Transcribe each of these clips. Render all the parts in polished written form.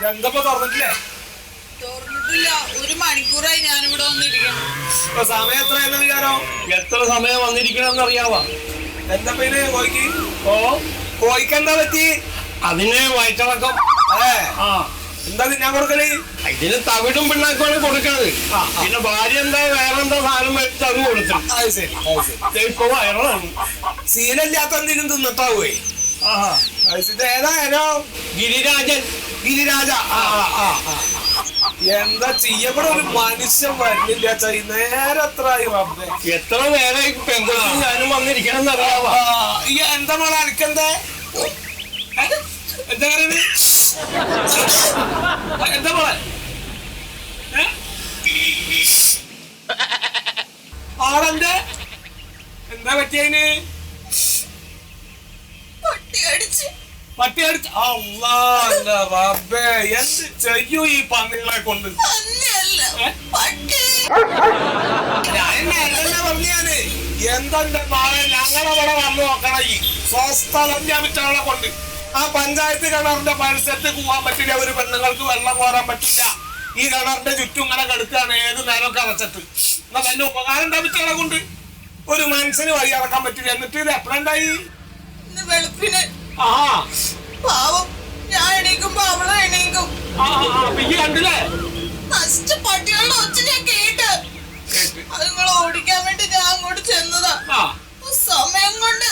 എന്തപ്പോ തുറന്നിട്ടില്ലേ? തുറന്നിട്ടില്ല. ഒരു മണിക്കൂറായി ഞാനിവിടെ വന്നിരിക്കണം. സമയം എത്രയെന്ന് വിചാരോ? എത്ര സമയം വന്നിരിക്കണമെന്ന് അറിയാവാ? എന്താ പിന്നെ കോഴിക്ക്? ഓ, കോഴിക്ക് എന്താ പറ്റി? അതിന് വയറ്റിളക്കം. ആ, എന്താ തിന്നാൻ കൊടുക്കല്? ഇതിന് തവിടും പിണ്ണാക്കുമാണ് കൊടുക്കണത്. പിന്നെ ഭാര്യ എന്താ വേറെന്താ സാധനം വെച്ച് അത് കൊടുത്തു. അത് ശരി. ഇപ്പൊ വയറാണ്. ശീലമില്ലാത്ത എന്തെങ്കിലും തിന്നിട്ടാവേ. ഏതായാലോ ഗിരിരാജൻ. ഗിരിരാജ. എന്താ ചെയ്യപ്പെടെ ഒരു മനുഷ്യൻ വരുന്നില്ല. നേരെ എത്രയായി റബ്ബേ? എത്ര നേരമായി പെൺകുട്ടി ഞാനും വന്നിരിക്കണം എന്നറിയാവാ? എന്താ മോളെ അനക്കെന്താ? എന്താ പറയുന്നത്? എന്താ മോളെ? ആളെന്താ? എന്താ പറ്റിയതിന്? പട്ടി അടിച്ച്? അള്ളാ എന്റെ റബ്ബേ, എന്ത് ചെയ്യൂ ഈ പന്നികളെ കൊണ്ട്? പറഞ്ഞാല് എന്താ നാളെ ഞങ്ങളവിടെ വന്നു നോക്കണം. ഈ സ്വസ്ഥലം വ്യാപിച്ചവളെ കൊണ്ട് ആ പഞ്ചായത്ത് കിണറിന്റെ പരിസരത്ത് പോവാൻ പറ്റില്ല. ഒരു പെണ്ണുങ്ങൾക്ക് വെള്ളം കോരാൻ പറ്റില്ല. ഈ കിണറിന്റെ ചുറ്റും ഇങ്ങനെ കിടക്കുകയാണ് ഏത് നേരമൊക്കെ അടച്ചിട്ട്. എന്നാ നല്ല ഉപകാരം ഉണ്ടാവിച്ചവളെ കൊണ്ട് ഒരു മനുഷ്യന് വഴി ഇറക്കാൻ പറ്റില്ല. എന്നിട്ട് ഇത് എപ്പോഴുണ്ടായി? വെളുപ്പിന്. ആ പാവം, ഞാൻ എണീക്കുമ്പോ അവളെ എണീക്കും. ഈ കണ്ടില്ലേ? ഫസ്റ്റ് പട്ടികളുടെ ഒച്ച ഞാൻ കേട്ട് അത് നിങ്ങളെ ഓടിക്കാൻ വേണ്ടി ഞാൻ അങ്ങോട്ട് ചെന്നതാ. സമയം കൊണ്ട്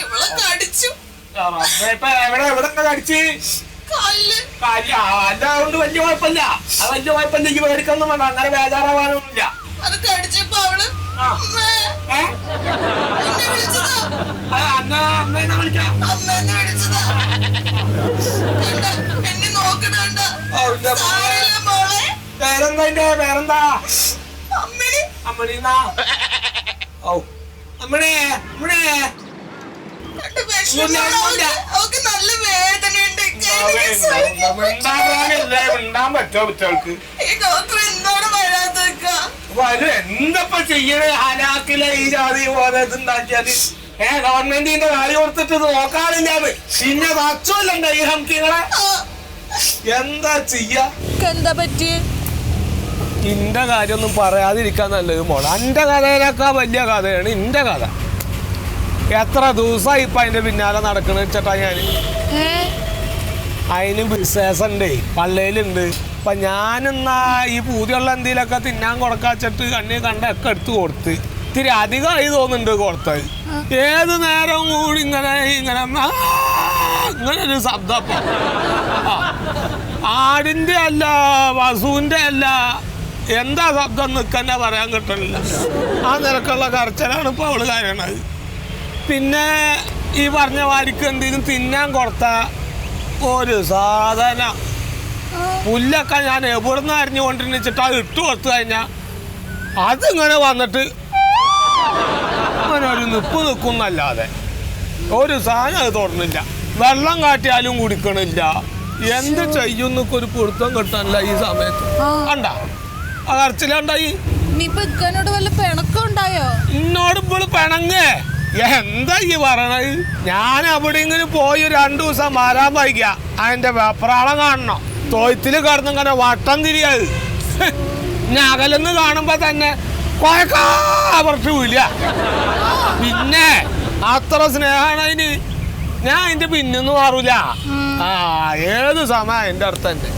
ഇവളെ കടിച്ചു. എവിടെ കടിച്ച്? അല്ലാണ്ട് വലിയ കുഴപ്പമില്ല. അത് വലിയ കുഴപ്പമില്ല. എനിക്ക് മേടിക്കൊന്നും വേണ്ട. അങ്ങനെ ബേജാറാവാനൊന്നുമില്ല. അത് കടിച്ചപ്പോ അവള് അമ്മേനെ വിളിക്കാം. അമ്മേനെ വിളിച്ചതാ. എന്നെ നോക്കണണ്ട. മോളെ പേരെന്താ? പേരെന്താ? അമ്മണി. അമ്മണീന്നാ? അമ്മണേ അമ്മണേ അവക്ക് നല്ല വേദനയുണ്ട്. മിണ്ടാൻ പറ്റോ കുട്ടികൾക്ക്? ഈ ഡോക്ടർ എന്താണ് വരാതൊക്കെ? വരും. എന്തപ്പോ ചെയ്യണേ? ഹലാക്കിലെ ഈ ജാതി പോലെ ഇതുണ്ടാക്കിയാല് ഗവൺമെന്റിന്റെ കാര്യം കൊടുത്തിട്ട് നോക്കാറില്ലാന്ന്. പിന്നെ തച്ചല്ല ഈ ഹംകികളെ എന്താ ചെയ്യാ? എന്താ പറ്റി? ഇന്റെ കാര്യമൊന്നും പറയാതിരിക്കാൻ നല്ലത് മോളെ. എന്റെ കഥയിലൊക്കെ വലിയ കഥയാണ് ഇന്റെ കഥ. എത്ര ദിവസമായി ഇപ്പൊ അതിന്റെ പിന്നാലെ നടക്കണ വെച്ചിട്ടാ ഞാന്. അതിന് ബിസിനസ് ഉണ്ട്, പള്ളയിലുണ്ട്. അപ്പൊ ഞാനെന്നാ ഈ പൂതിയുള്ള എന്തെങ്കിലുമൊക്കെ തിന്നാൻ കൊടുക്കാച്ചിട്ട് കണ്ണി കണ്ടൊക്കെ എടുത്ത് കൊടുത്ത് ഇത്തിരി അധികമായി തോന്നുന്നുണ്ട് കൊടുത്തത്. ഏത് നേരം കൂടി ഇങ്ങനെ ഇങ്ങനെ ഇങ്ങനെ ഒരു ശബ്ദം. ആടിന്റെ അല്ല, വസുവിന്റെ അല്ല, എന്താ ശബ്ദം നിൽക്കന്നെ പറയാൻ കിട്ടണില്ല. ആ നിരക്കുള്ള കരച്ചിലാണ് ഇപ്പൊ അവള് കരയണത്. പിന്നെ ഈ പറഞ്ഞ വാരിക്ക് എന്തെങ്കിലും തിന്നാൻ കൊടുത്ത ഒരു സാധനം പുല്ലൊക്കെ ഞാൻ എവിടുന്ന് അരിഞ്ഞുകൊണ്ടിരുന്നിച്ചിട്ട് അത് ഇട്ട് കൊടുത്തു കഴിഞ്ഞാൽ അതിങ്ങനെ വന്നിട്ട് അങ്ങനെ ഒരു നിൽക്കുന്നല്ലാതെ ഒരു സാധനം അത് തുറന്നില്ല. വെള്ളം കാട്ടിയാലും കുടിക്കണില്ല. എന്ത് ചെയ്യുന്നൊക്കെ ഒരു പിടുത്തം കിട്ടാനില്ല ഈ സമയത്ത്. കണ്ട ആ കരച്ചിലുണ്ടായി. വല്ല പിണക്കം ഉണ്ടായോ? എന്നോട് ഇപ്പോൾ പിണങ്ങേ? എന്താ ഈ പറയണത്? ഞാൻ അവിടെ ഇങ്ങനെ പോയി 2 ദിവസം മാറാൻ വൈകിയ അതിന്റെ വെപ്രാളം കാണണം. തൊയ്ത്തില് കിടന്നിങ്ങനെ വട്ടം തിരിയത്. അകലെന്ന് കാണുമ്പോ തന്നെ കൊഴക്കാവർട്ട് വില. പിന്നെ അത്ര സ്നേഹമാണ് അതിന്. ഞാൻ അതിന്റെ പിന്നൊന്നും മാറൂല. ഏത് സമയം അതിന്റെ അടുത്ത് തന്നെ.